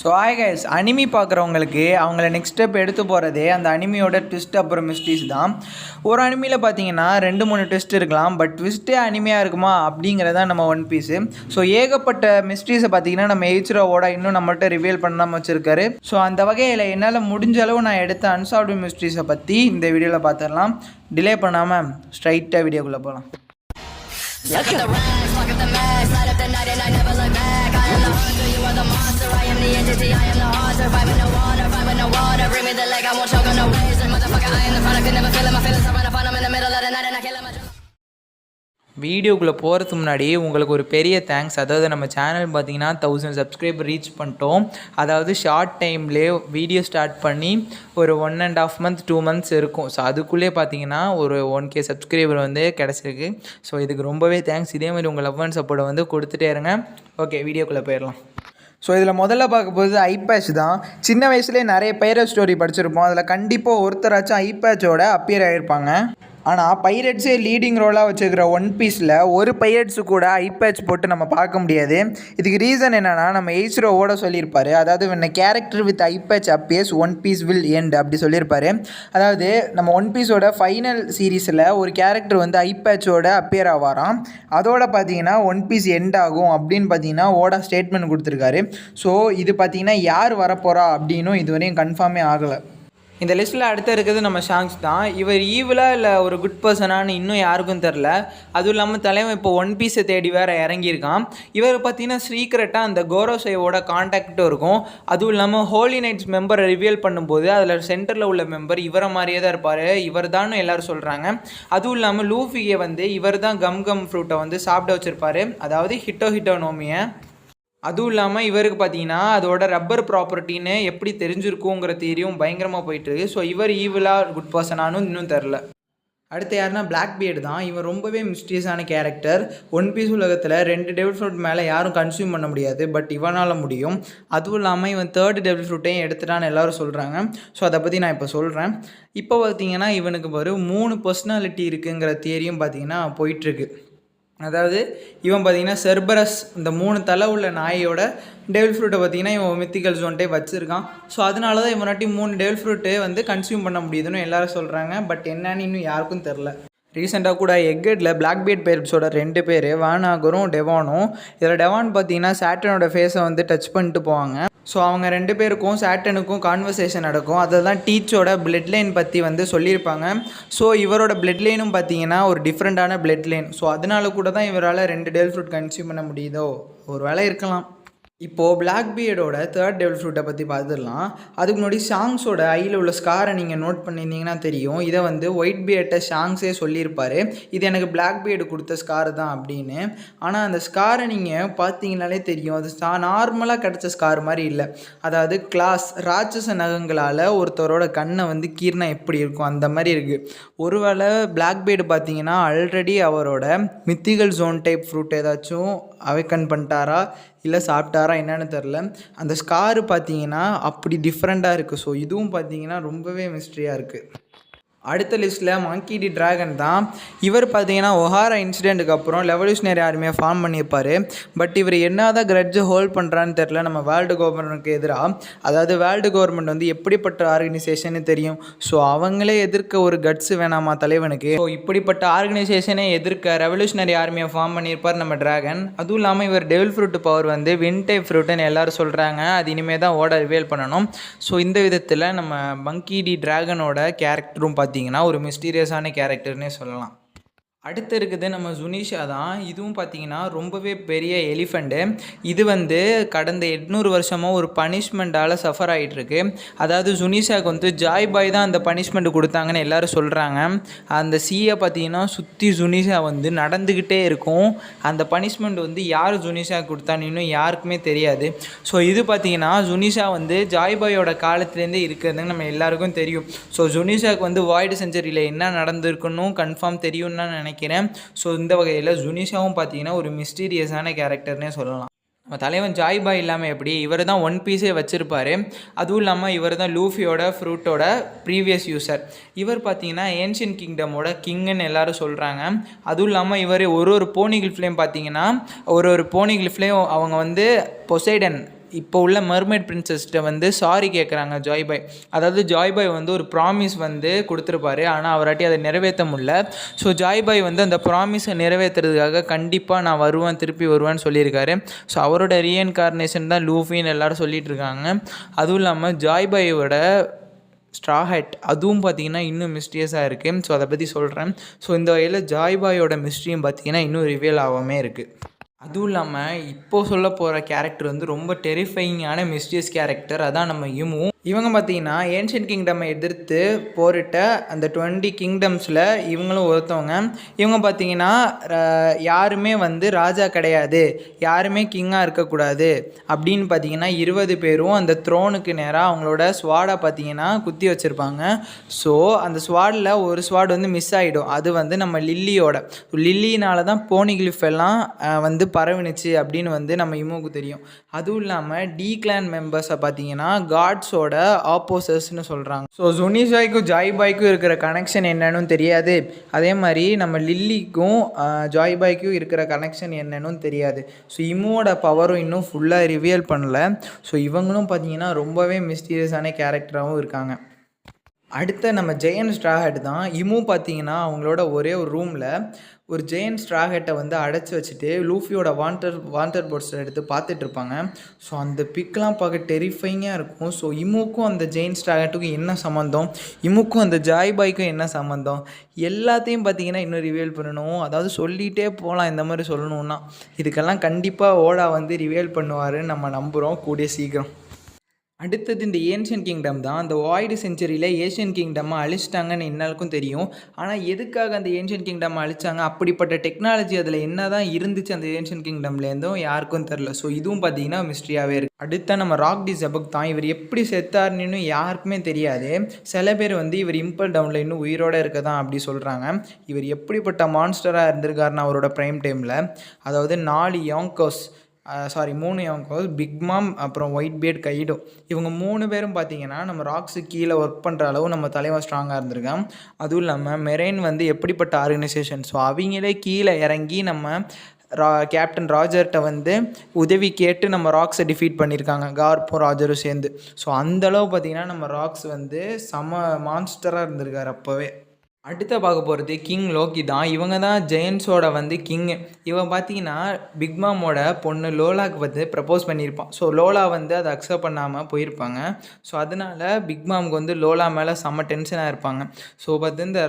So hi guys, anime பார்க்குறவங்களுக்கு அவங்கள next step எடுத்து போகிறதே அந்த அனிமியோட ட்விஸ்ட் அப்புறம் மிஸ்ட்ரீஸ் தான். ஒரு அனிமியில் பார்த்தீங்கன்னா 2-3 ட்விஸ்ட் இருக்கலாம், பட் ட்விஸ்ட்டே அனிமையாக இருக்குமா அப்படிங்கிறதான் நம்ம ஒன் பீஸு. ஸோ ஏகப்பட்ட மிஸ்ட்ரீஸை பார்த்தீங்கன்னா நம்ம எய்ச்சிரோவோட இன்னும் நம்மள்கிட்ட ரிவீல் பண்ணாமல் வச்சுருக்காரு. ஸோ அந்த வகையில் என்னால் முடிஞ்ச அளவு நான் எடுத்த அன்சால்வ்டு மிஸ்ட்ரீஸை பற்றி இந்த வீடியோவில் பார்த்துடலாம். டிலே பண்ணாமல் ஸ்ட்ரைட்டாக வீடியோக்குள்ளே போகலாம். Look at the rags, fuck up the mags, light up the night and I never look back. I am the hunter, you are the monster. I am the entity, I am the haunter. Fight with no water, fight with no water. Bring me the leg, I won't choke on no waves. And motherfucker, I am the front, I could never feel it. My feelings are right up on them in the middle of the night and I kill them. வீடியோக்குள்ளே போகிறதுக்கு முன்னாடி உங்களுக்கு ஒரு பெரிய thanks. அதாவது நம்ம channel பார்த்தீங்கன்னா 1000 subscriber reach பண்ணிட்டோம். அதாவது ஷார்ட் டைம்லேயே வீடியோ ஸ்டார்ட் பண்ணி ஒரு 1.5 month 2 months இருக்கும். ஸோ அதுக்குள்ளே பார்த்தீங்கன்னா ஒரு 1K சப்ஸ்கிரைபர் வந்து கிடச்சிருக்கு. ஸோ இதுக்கு ரொம்பவே தேங்க்ஸ். இதே மாதிரி உங்கள் லவ் அண்ட் சப்போர்ட்டை வந்து கொடுத்துட்டே இருங்க. ஓகே, வீடியோக்குள்ளே போயிடலாம். ஸோ இதில் முதல்ல பார்க்க போகிறது ஐபேட்ச் தான். சின்ன வயசுலேயே நிறைய பைரட் ஸ்டோரி படிச்சிருப்போம். அதில் கண்டிப்பாக ஒருத்தராச்சும் ஐபேட்சோட அப்பியர் ஆகிருப்பாங்க. ஆனால் பைரட்ஸே லீடிங் ரோலாக வச்சுருக்கிற ஒன் பீஸில் ஒரு பைரட்ஸு கூட ஐபேட்ச் போட்டு நம்ம பார்க்க முடியாது. இதுக்கு ரீசன் என்னென்னா, நம்ம எய்ச்சிரோவோட சொல்லியிருப்பார். அதாவது when a character with eyepatch appears One Piece will end அப்படி சொல்லியிருப்பார். அதாவது நம்ம ஒன் பீஸோட ஃபைனல் சீரீஸில் ஒரு கேரக்டர் வந்து ஐபேட்சோட அப்பியர் ஆவாராம். அதோட பார்த்தீங்கன்னா ஒன் பீஸ் எண்ட் ஆகும் அப்படின்னு பார்த்தீங்கன்னா ஓட ஸ்டேட்மெண்ட் கொடுத்துருக்காரு. ஸோ இது பார்த்தீங்கன்னா யார் வரப்போகிறா அப்படின்னும் இதுவரையும் கன்ஃபார்மே ஆகலை. இந்த லிஸ்ட்டில் அடுத்து இருக்கிறது நம்ம ஷாங்க்ஸ் தான். இவர் ஈவிலாக இல்லை ஒரு குட் பர்சனானு இன்னும் யாருக்கும் தெரில. அதுவும் இல்லாமல் தலைவன் இப்போ ஒன் பீஸை தேடி வேறு இறங்கியிருக்கான். இவர் பார்த்தீங்கன்னா சீக்ரெட்டாக அந்த கோரோசையோட கான்டாக்டும் இருக்கும். அதுவும் இல்லாமல் ஹோலி நைட்ஸ் மெம்பரை ரிவீல் பண்ணும்போது அதில் சென்டரில் உள்ள மெம்பர் இவரை மாதிரியே தான் இருப்பார். இவர் தான் எல்லோரும் சொல்கிறாங்க. அதுவும் இல்லாமல் லூஃபியை வந்து இவர் தான் கம் ஃப்ரூட்டை வந்து சாப்பிட வச்சுருப்பார். அதாவது ஹிட்டோ நோமியை. அதுவும் இல்லாமல் இவருக்கு பார்த்தீங்கன்னா அதோட ரப்பர் ப்ராப்பர்ட்டின்னு எப்படி தெரிஞ்சிருக்குங்கிற தியரியும் பயங்கரமாக போயிட்டுருக்கு. ஸோ இவர் ஈவிலாக குட் பர்சனானும் இன்னும் தெரில. அடுத்து யாருன்னா பிளாக் பியர்டு தான். இவன் ரொம்பவே மிஸ்டீரியஸான கேரக்டர். ஒன் பீஸ் உலகத்தில் 2 டெவில் ஃப்ரூட் மேலே யாரும் கன்சியூம் பண்ண முடியாது, பட் இவனால் முடியும். அதுவும் இல்லாமல் இவன் 3rd டெவில் ஃப்ரூட்டையும் எடுத்துட்டான்னு எல்லோரும் சொல்கிறாங்க. ஸோ அதை பற்றி நான் இப்போ சொல்கிறேன். இப்போ பார்த்தீங்கன்னா இவனுக்கு ஒரு 3 பர்சனாலிட்டி இருக்குங்கிற தியரியும் பார்த்தீங்கன்னா போயிட்டுருக்கு. அதாவது இவன் பார்த்தீங்கன்னா செர்பரஸ், இந்த 3 தலை உள்ள நாயோட டெவில் ஃப்ரூட்டை பார்த்தீங்கன்னா இவன் மித்திக்கல் ஜோன்ட்டே வச்சுருக்கான். ஸோ அதனால தான் இவனாட்டி 3 டெவில் ஃப்ரூட்டே வந்து கன்சியூம் பண்ண முடியுதுன்னு எல்லோரும் சொல்கிறாங்க. பட் என்னன்னு இன்னும் யாருக்கும் தெரில. ரீசெண்டாக கூட எக்கெட்டில் பிளாக் பீட் பேர்ஸோட 2 பேர் வானாகரும் டெவானும். இதில் டெவான் பார்த்தீங்கன்னா சாட்டனோட ஃபேஸை வந்து டச் பண்ணிட்டு போவாங்க. ஸோ அவங்க 2 பேருக்கும் சாட்டனுக்கும் கான்வர்சேஷன் நடக்கும். அதில் தான் டீச்சோட பிளட் லைன் பற்றி வந்து சொல்லியிருப்பாங்க. ஸோ இவரோட பிளட் லைனும் பார்த்தீங்கன்னா ஒரு டிஃப்ரெண்ட்டான பிளட் லைன். ஸோ அதனால கூட தான் இவரால் 2 டெவில் ஃப்ரூட் கன்சியூம் பண்ண முடியுதோ, ஒரு வேளை இருக்கலாம். இப்போது பிளாக் பியர்டோட 3rd டெவில் ஃப்ரூட்டை பற்றி பார்த்துடலாம். அதுக்கு முன்னாடி ஷாங்ஸோட ஐயில் உள்ள ஸ்காரை நீங்கள் நோட் பண்ணியிருந்தீங்கன்னா தெரியும். இதை வந்து ஒயிட் பியர்ட்டை ஷாங்ஸே சொல்லியிருப்பார், இது எனக்கு பிளாக் பியர்டு கொடுத்த ஸ்கார் தான் அப்படின்னு. ஆனால் அந்த ஸ்காரை நீங்கள் பார்த்தீங்கனாலே தெரியும், அது நார்மலாக கிடச்ச ஸ்கார் மாதிரி இல்லை. அதாவது கிளாஸ் ராட்சச நகங்களால் ஒருத்தரோட கண்ணை வந்து கீர்னா எப்படி இருக்கும் அந்த மாதிரி இருக்குது. ஒருவேளை பிளாக் பியர்டு பார்த்தீங்கன்னா ஆல்ரெடி அவரோட மித்திகல் ஜோன் டைப் ஃப்ரூட் ஏதாச்சும் அவைக்கன் பண்ணிட்டாரா இல்லை சாப்பிட்டாரா என்னன்னு தெரில. அந்த ஸ்காரு பார்த்தீங்கன்னா அப்படி டிஃப்ரெண்ட்டாக இருக்குது. ஸோ இதுவும் பார்த்தீங்கன்னா ரொம்பவே மிஸ்ட்ரியாக இருக்குது. அடுத்த லிஸ்ட்டில் மங்கி டி டிராகன் தான். இவர் பார்த்தீங்கன்னா ஒஹாரா இன்சிடெண்ட்டுக்கு அப்புறம் ரெவல்யூஷனரி ஆர்மியை ஃபார்ம் பண்ணியிருப்பார். பட் இவர் என்ன தான் கிரட்ஜை ஹோல்ட் பண்ணுறான்னு தெரில நம்ம வேர்ல்டு கவர்மெண்ட்டுக்கு எதிராக. அதாவது வேர்ல்டு கவர்மெண்ட் வந்து எப்படிப்பட்ட ஆர்கனைசேஷன்னு தெரியும். ஸோ அவங்களே எதிர்க்க ஒரு கட்ஸ் வேணாமா தலைவனுக்கு. ஸோ இப்படிப்பட்ட ஆர்கனைசேஷனை எதிர்க்க ரெவல்யூஷனரி ஆர்மியை ஃபார்ம் பண்ணியிருப்பார் நம்ம டிராகன். அதுவும் இல்லாமல் இவர் டெவில் ஃப்ரூட் பவர் வந்து வின் டைப் ஃப்ரூட்டுன்னு எல்லோரும் சொல்கிறாங்க. அது இனிமேல் தான் ஓட ரிவீல் பண்ணணும். ஸோ இந்த விதத்தில் நம்ம மங்கி டி டிராகனோட கேரக்டரும் பார்த்தீங்கன்னா ஒரு மிஸ்டீரியஸான கேரக்டர்னே சொல்லலாம். அடுத்து இருக்குது நம்ம ஜுனிஷா தான். இதுவும் பார்த்தீங்கன்னா ரொம்பவே பெரிய எலிஃபண்ட்டு. இது வந்து கடந்த 800 வருஷமாக ஒரு பனிஷ்மெண்ட்டால் சஃபர் ஆகிட்டுருக்கு. அதாவது ஜுனிஷாவுக்கு வந்து ஜாய் பாய் தான் அந்த பனிஷ்மெண்ட் கொடுத்தாங்கன்னு எல்லோரும் சொல்கிறாங்க. அந்த சீயை பார்த்தீங்கன்னா சுற்றி ஜுனிஷா வந்து நடந்துக்கிட்டே இருக்கும். அந்த பனிஷ்மெண்ட் வந்து யார் ஜுனிஷா கொடுத்தான்னு இன்னும் யாருக்குமே தெரியாது. ஸோ இது பார்த்தீங்கன்னா ஜுனிஷா வந்து ஜாய் பாயோட காலத்துலேருந்தே இருக்கிறதுன்னு நம்ம எல்லாருக்கும் தெரியும். ஸோ ஜுனிஷாவுக்கு வந்து வாய்டு செஞ்சுரியில் என்ன நடந்திருக்குன்னு கன்ஃபார்ம் தெரியும்னு நான் நினைக்கிறேன். ஸோ இந்த வகையில் ஜுனிஷாவும் பார்த்தீங்கன்னா ஒரு மிஸ்டீரியஸான கேரக்டர்னே சொல்லலாம். நம்ம தலைவன் ஜாய் பாய் இல்லாமல் எப்படி இவர் தான் ஒன் பீஸே வச்சுருப்பார். அதுவும் இல்லாமல் இவர் தான் லூஃபியோட ஃப்ரூட்டோட ப்ரீவியஸ் யூசர். இவர் பார்த்தீங்கன்னா ஏன்ஷியன் கிங்டமோட கிங்குன்னு எல்லோரும் சொல்கிறாங்க. அதுவும் இல்லாமல் இவர் ஒரு போனி கிளிஃப்லேயும் பார்த்தீங்கன்னா ஒரு போனி கிளிஃப்லேயும் அவங்க வந்து பொசைடன் இப்போ உள்ள மெர்மைட் பிரின்சஸ்கிட்ட வந்து சாரி கேட்குறாங்க ஜாய் பாய். அதாவது ஜாய் பாய் வந்து ஒரு ப்ராமிஸ் வந்து கொடுத்துருப்பாரு, ஆனால் அவராட்டி அதை நிறைவேற்ற முடியல. ஸோ ஜாய் பாய் வந்து அந்த ப்ராமிஸை நிறைவேற்றுறதுக்காக கண்டிப்பாக நான் வருவேன், திருப்பி வருவேன்னு சொல்லியிருக்காரு. ஸோ அவரோட ரீஎன்கார்னேஷன் தான் லூஃபின்னு எல்லோரும் சொல்லிகிட்டு இருக்காங்க. அதுவும் இல்லாமல் ஜாய் பாயோட ஸ்ட்ரா ஹேட் அதுவும் பார்த்திங்கன்னா இன்னும் மிஸ்டீரியஸாக இருக்குது. ஸோ அதை பற்றி சொல்கிறேன். ஸோ இந்த வகையில் ஜாய் பாயோட மிஸ்ட்ரியும் பார்த்திங்கன்னா இன்னும் ரிவீல் ஆகாமே இருக்குது. அதுவும் இல்லாமல் இப்போது சொல்ல போகிற கேரக்டர் வந்து ரொம்ப டெரிஃபைங்கான மிஸ்டீரியஸ் கேரக்டர். அதான் நம்ம இவங்க பார்த்திங்கன்னா ஏன்ஷியன்ட் கிங்டமை எதிர்த்து போரிட்ட அந்த 20 கிங்டம்ஸில் இவங்களும் ஒருத்தவங்க. இவங்க பார்த்திங்கன்னா யாருமே வந்து ராஜா கிடையாது, யாருமே கிங்காக இருக்கக்கூடாது அப்படின்னு பார்த்திங்கன்னா 20 பேரும் அந்த த்ரோனுக்கு நேராக அவங்களோட ஸ்வாடை பார்த்திங்கன்னா குத்தி வச்சுருப்பாங்க. ஸோ அந்த ஸ்வாடில் ஒரு ஸ்வாட் வந்து மிஸ் ஆகிடும். அது வந்து நம்ம லில்லியினால தான் போனிகிளிஃப் எல்லாம் வந்து பரவினுச்சு அப்படின்னு வந்து நம்ம இமுக்கு தெரியும். அதுவும் இல்லாமல் டி கிளான் மெம்பர்ஸை பார்த்திங்கன்னா காட்ஸோட ஆப்போசர்ஸ்னு சொல்கிறாங்க. ஸோ ஜுனிசாய்க்கும் ஜாய் பாய்க்கும் இருக்கிற கனெக்ஷன் என்னன்னு தெரியாது. அதே மாதிரி நம்ம லில்லிக்கும் ஜாய் பாய்க்கும் இருக்கிற கனெக்ஷன் என்னன்னு தெரியாது. ஸோ இமுவோட பவரும் இன்னும் ஃபுல்லாக ரிவீல் பண்ணல. ஸோ இவங்களும் பார்த்திங்கன்னா ரொம்பவே மிஸ்டீரியஸான கேரக்டராகவும் இருக்காங்க. அடுத்த நம்ம ஜெயன் ஸ்ட்ராஹெட் தான். இமு பார்த்திங்கன்னா அவங்களோட ஒரே ஒரு ரூமில் ஒரு ஜெயன் ஸ்ட்ராஹெட்டை வந்து அடைச்சி வச்சுட்டு லூஃபியோட வாண்டர் போர்ட்ஸை எடுத்து பார்த்துட்ருப்பாங்க. ஸோ அந்த பிக்லாம் பார்க்க டெரிஃபைங்காக இருக்கும். ஸோ இமுக்கும் அந்த ஜெயன் ஸ்ட்ராஹெட்டுக்கும் என்ன சம்மந்தம், இமுக்கும் அந்த ஜாய் பாய்க்கும் என்ன சம்மந்தம், எல்லாத்தையும் பார்த்திங்கன்னா இன்னும் ரிவீல் பண்ணணும். அதாவது சொல்லிகிட்டே போகலாம். இந்த மாதிரி சொல்லணுன்னா இதுக்கெல்லாம் கண்டிப்பாக ஓடா வந்து ரிவீல் பண்ணுவாருன்னு நம்ம நம்புகிறோம் கூடிய சீக்கிரம். அடுத்தது இந்த ஏன்ஷியன்ட் கிங்டம் தான். அந்த வாய்டு செஞ்சுரியில் ஏஷியன் கிங்டம்மை அழிச்சிட்டாங்கன்னு எல்லாருக்கும் தெரியும். ஆனால் எதுக்காக அந்த ஏன்ஷியன்ட் கிங்டம் அழிச்சாங்க, அப்படிப்பட்ட டெக்னாலஜி அதில் என்ன தான் இருந்துச்சு அந்த ஏன்ஷியன்ட் கிங்டம்லேருந்தும் யாருக்கும் தெரில. ஸோ இதுவும் பார்த்திங்கன்னா மிஸ்ட்ரியாகவே இருக்குது. அடுத்த நம்ம ராக் டி ஜெபக் தான். இவர் எப்படி செத்தார்னு யாருக்குமே தெரியாது. சில பேர் வந்து இவர் இம்பல் டவுனில் இன்னும் உயிரோடு இருக்க தான் அப்படி சொல்கிறாங்க. இவர் எப்படிப்பட்ட மான்ஸ்டராக இருந்திருக்காருன்னு அவரோட ப்ரைம் டைமில், அதாவது 3 யோங்கோஸ், பிக் மாம், அப்புறம் ஒயிட் பியர்ட், கைடோ, இவங்க 3 பேரும் பார்த்திங்கன்னா நம்ம ராக்ஸு கீழே ஒர்க் பண்ணுற அளவு நம்ம தலைவர் ஸ்ட்ராங்காக இருந்திருக்கான். அதுவும் இல்லாமல் மெரெயின் வந்து எப்படிப்பட்ட ஆர்கனைசேஷன். ஸோ அவங்களே கீழே இறங்கி நம்ம கேப்டன் ராஜர்கிட்ட வந்து உதவி கேட்டு நம்ம ராக்ஸை டிஃபீட் பண்ணியிருக்காங்க, கார்ப்பும் ராஜரும் சேர்ந்து. ஸோ அந்தளவு பார்த்திங்கன்னா நம்ம ராக்ஸ் வந்து மான்ஸ்டராக இருந்திருக்காரு அப்போவே. அடுத்த பார்க்க போகிறது கிங் லோக்கி தான். இவங்க தான் ஜெயன்ஸோட வந்து கிங்கு. இவன் பார்த்தீங்கன்னா பிக்மாமோட பொண்ணு லோலாவுக்கு வந்து ப்ரப்போஸ் பண்ணியிருப்பான். ஸோ லோலா வந்து அதை அக்செப்ட் பண்ணாமல் போயிருப்பாங்க. ஸோ அதனால் பிக்மாமுக்கு வந்து லோலா மேலே செம்ம டென்ஷனாக இருப்பாங்க. ஸோ பார்த்து இந்த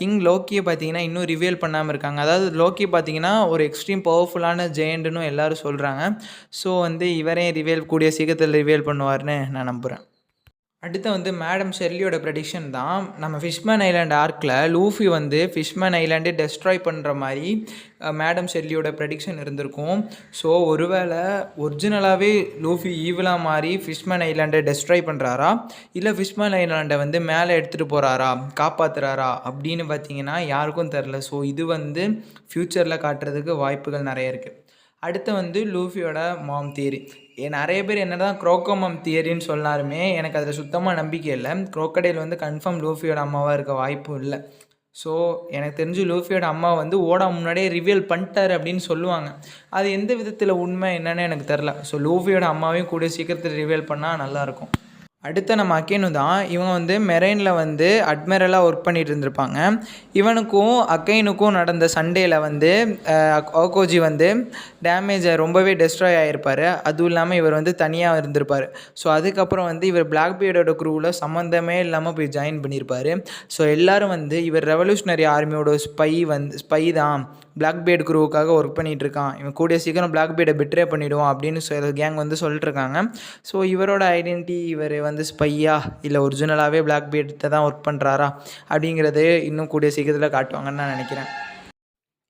கிங் லோக்கியை பார்த்தீங்கன்னா இன்னும் ரிவீல் பண்ணாமல் இருக்காங்க. அதாவது லோக்கி பார்த்தீங்கன்னா ஒரு எக்ஸ்ட்ரீம் பவர்ஃபுல்லான ஜெயண்ட்னு எல்லோரும் சொல்கிறாங்க. ஸோ வந்து இவரையும் கூடிய சீக்கிரத்தில் ரிவீல் பண்ணுவார்னு நான் நம்புகிறேன். அடுத்து வந்து மேடம் ஷெர்லியோட ப்ரெடிக்ஷன் தான். நம்ம ஃபிஷ்மேன் ஐலாண்ட் ஆர்க்கில் லூஃபி வந்து ஃபிஷ்மேன் ஐலாண்டே டெஸ்ட்ராய் பண்ணுற மாதிரி மேடம் ஷெர்லியோட ப்ரெடிக்ஷன் இருந்திருக்கும். ஸோ ஒருவேளை ஒரிஜினலாகவே லூஃபி ஈவிலாக மாதிரி ஃபிஷ்மேன் ஐலாண்டை டெஸ்ட்ராய் பண்ணுறாரா, இல்லை ஃபிஷ்மேன் ஐலாண்டை வந்து மேலே எடுத்துகிட்டு போகிறாரா, காப்பாற்றுறாரா அப்படின்னு பார்த்தீங்கன்னா யாருக்கும் தெரில. ஸோ இது வந்து ஃப்யூச்சரில் காட்டுறதுக்கு வாய்ப்புகள் நிறைய இருக்குது. அடுத்து வந்து லூஃபியோட மாம் தியரி. நிறைய பேர் என்ன தான் குரோக்கோமம் தியரின்னு சொன்னாலுமே எனக்கு அதில் சுத்தமாக நம்பிக்கை இல்லை. குரோக்கடைல் வந்து கன்ஃபார்ம் லூஃபியோட அம்மாவாக இருக்க வாய்ப்பும் இல்லை. ஸோ எனக்கு தெரிஞ்சு லூஃபியோட அம்மா வந்து ஓடா முன்னாடியே ரிவீல் பண்ணிட்டார் அப்படின்னு சொல்லுவாங்க. அது எந்த விதத்தில் உண்மை என்னன்னு எனக்கு தெரில. ஸோ லூஃபியோட அம்மாவையும் கூட சீக்கிரத்தில் ரிவீல் பண்ணால் நல்லாயிருக்கும். அடுத்த நம்ம அக்கேனு தான். இவன் வந்து மெரெயினில் வந்து அட்மிரலாக ஒர்க் பண்ணிகிட்டு இருந்திருப்பாங்க. இவனுக்கும் அக்கைனுக்கும் நடந்த சண்டேயில் வந்து ஓகோஜி வந்து டேமேஜை ரொம்பவே டெஸ்ட்ராய் ஆகிருப்பார். அதுவும் இல்லாமல் இவர் வந்து தனியாக இருந்திருப்பார். ஸோ அதுக்கப்புறம் வந்து இவர் பிளாக் பியர்டோட க்ரூவில் சம்மந்தமே இல்லாமல் போய் ஜாயின் பண்ணியிருப்பார். ஸோ எல்லோரும் வந்து இவர் ரெவல்யூஷனரி ஆர்மியோட ஸ்பை தான், பிளாக் பியர்ட் க்ரூவுக்காக ஒர்க் பண்ணிகிட்ருக்கான், இவன் கூடிய சீக்கிரம் பிளாக் பியர்டை பெட்ரே பண்ணிவிடுவான் அப்படின்னு கேங் வந்து சொல்லிட்டுருக்காங்க. ஸோ இவரோட ஐடென்டிட்டி, இவர் வந்து ஸ்பையா இல்லை ஒரிஜினலாகவே பிளாக் பியர்ட்டை தான் ஒர்க் பண்ணுறாரா அப்படிங்கிறது இன்னும் கூடிய சீக்கிரத்தில் காட்டுவாங்கன்னு நான் நினைக்கிறேன்.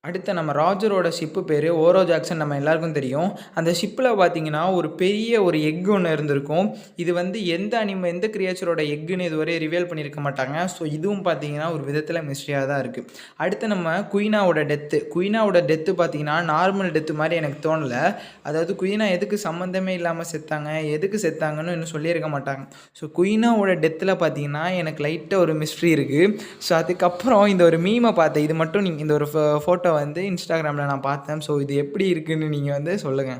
அடுத்த நம்ம ராஜரோட ஷிப்பு பேர் ஓரோ ஜாக்சன், நம்ம எல்லாருக்கும் தெரியும். அந்த ஷிப்பில் பார்த்தீங்கன்னா ஒரு பெரிய ஒரு எக் ஒன்று இருந்திருக்கும். இது வந்து எந்த கிரியேச்சரோட எக்குன்னு இதுவரை ரிவீல் பண்ணியிருக்க மாட்டாங்க. ஸோ இதுவும் பார்த்தீங்கன்னா ஒரு விதத்தில் மிஸ்ட்ரியாக தான் இருக்குது. அடுத்து நம்ம குயினாவோட டெத்து பார்த்தீங்கன்னா நார்மல் டெத்து மாதிரி எனக்கு தோணலை. அதாவது குயினா எதுக்கு சம்மந்தமே இல்லாமல் செத்தாங்கன்னு இன்னும் சொல்லியிருக்க மாட்டாங்க. ஸோ குயினாவோட டெத்தில் பார்த்தீங்கன்னா எனக்கு லைட்டாக ஒரு மிஸ்ட்ரி இருக்குது. ஸோ அதுக்கப்புறம் இந்த ஒரு மீமை பார்த்தேன். இது மட்டும் நீங்கள் இந்த ஒரு ஃபோட்டோ வந்து இன்ஸ்டாகிராமில் நான் பார்த்தேன். ஸோ இது எப்படி இருக்குதுன்னு நீங்கள் வந்து சொல்லுங்கள்.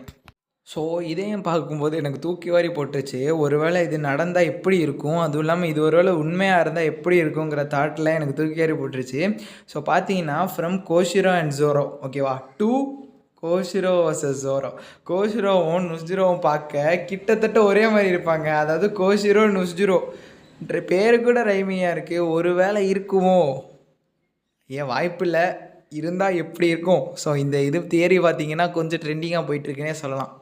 ஸோ இதையும் பார்க்கும்போது எனக்கு தூக்கி வாரி போட்டுச்சு. ஒருவேளை இது நடந்தால் எப்படி இருக்கும்? அதுவும் இல்லாமல் இது ஒருவேளை உண்மையாக இருந்தால் எப்படி இருக்குங்கிற தாட்லாம் எனக்கு தூக்கி வாரி போட்டுருச்சு. ஸோ பார்த்தீங்கன்னா ஃப்ரம் கோஷிரோ அண்ட் ஜோரோ ஓகேவா? Two கோஷிரோ versus ஜோரோ. கோஷிரோவும் நுஸ்ஜிரோவும் பார்க்க கிட்டத்தட்ட ஒரே மாதிரி இருப்பாங்க. அதாவது கோஷிரோ நுஸ்ஜிரோ பேரு கூட ரைமிங்காக இருக்குது. ஒருவேளை இருக்குமோ? ஏன் வாய்ப்பில்ல. இருந்தால் எப்படி இருக்கும்? ஸோ இந்த இது தியரி பார்த்தீங்கன்னா கொஞ்சம் ட்ரெண்டிங்காக போயிட்டுருக்குன்னே சொல்லலாம்.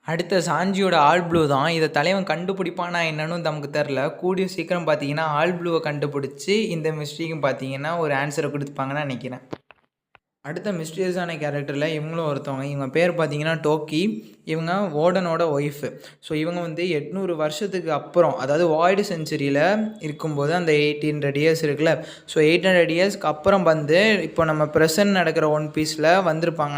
அடுத்த சாஞ்சியோட ஆல் ப்ளூ தான். இதை தலைவன் கண்டுபிடிப்பானா என்னன்னு நமக்கு தெரில. கூடிய சீக்கிரம் பார்த்தீங்கன்னா ஆல் ப்ளூவை கண்டுபிடிச்சி இந்த மிஸ்ட்ரிக்கும் பார்த்தீங்கன்னா ஒரு ஆன்சரை கொடுத்துப்பாங்கன்னு நினைக்கிறேன். அடுத்த மிஸ்டீரியஸான கேரக்டரில் இவங்களும் ஒருத்தவங்க. இவங்க பேர் பார்த்தீங்கன்னா டோக்கி. இவங்க ஓடனோட ஒய்ஃபு. ஸோ இவங்க வந்து 800 வருஷத்துக்கு அப்புறம், அதாவது வாய்டு செஞ்சுரியில் இருக்கும்போது அந்த 1800 இயர்ஸ் இருக்குல்ல, ஸோ 800 இயர்ஸ்க்கு அப்புறம் வந்து இப்போ நம்ம ப்ரெசன்ட் நடக்கிற ஒன் பீஸில் வந்திருப்பாங்க.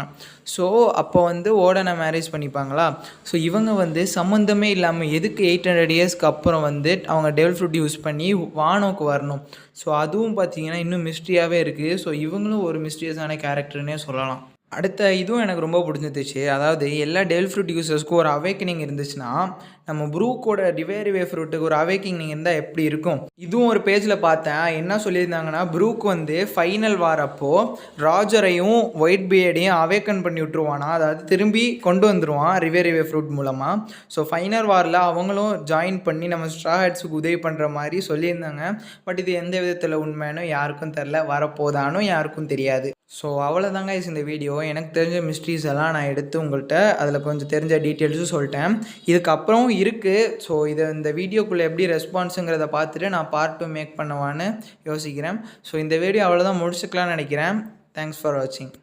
ஸோ அப்போ வந்து ஓடனை மேரேஜ் பண்ணிப்பாங்களா. ஸோ இவங்க வந்து சம்மந்தமே இல்லாமல் எதுக்கு 800 இயர்ஸ்க்கு அப்புறம் வந்து அவங்க டெவில் ஃப்ரூட் யூஸ் பண்ணி வானோக்கு வரணும். ஸோ அதுவும் பார்த்தீங்கன்னா இன்னும் மிஸ்ட்ரியாகவே இருக்குது. ஸோ இவங்களும் ஒரு மிஸ்ட்ரியஸான கேரக்டர்னே சொல்லலாம். அடுத்த இதுவும் எனக்கு ரொம்ப பிடிச்சிருந்துச்சு. அதாவது எல்லா டெவில் ஃப்ரூட் யூசர்ஸ்க்கும் ஒரு அவேக்கனிங் இருந்துச்சுன்னா, நம்ம ப்ரூக்கோட டிவைரிவே ஃப்ரூட்டுக்கு ஒரு அவேக்கனிங் இருந்தால் எப்படி இருக்கும்? இதுவும் ஒரு பேஜில் பார்த்தேன். என்ன சொல்லியிருந்தாங்கன்னா, ப்ரூக் வந்து ஃபைனல் வார் அப்போ ராஜரையும் ஒயிட் பியர்டையும் அவேக்கன் பண்ணி விட்ருவானா, அதாவது திரும்பி கொண்டு வந்துடுவான் ரிவேரிவே ஃப்ரூட் மூலமாக. ஸோ ஃபைனல் வாரில் அவங்களும் ஜாயின் பண்ணி நம்ம ஸ்ட்ரா ஹேட்ஸுக்கு உதவி பண்ணுற மாதிரி சொல்லியிருந்தாங்க. பட் இது எந்த விதத்தில் உண்மைன்னு யாருக்கும் தெரில, வரப்போதானும் யாருக்கும் தெரியாது. ஸோ அவ்வளோதாங்க இந்த வீடியோ. எனக்கு தெரிஞ்ச மிஸ்ட்ரீஸ் எல்லாம் நான் எடுத்து உங்கள்கிட்ட அதில் கொஞ்சம் தெரிஞ்ச டீட்டெயில்ஸும் சொல்லிட்டேன். இதுக்கப்புறம் இருக்குது. ஸோ இந்த வீடியோக்குள்ளே எப்படி ரெஸ்பான்ஸுங்கிறத பார்த்துட்டு நான் பார்ட் 2 மேக் பண்ணுவான்னு யோசிக்கிறேன். ஸோ இந்த வீடியோ அவ்வளோதான் முடிச்சுக்கலாம்னு நினைக்கிறேன். தேங்க்ஸ் ஃபார் வாட்சிங்.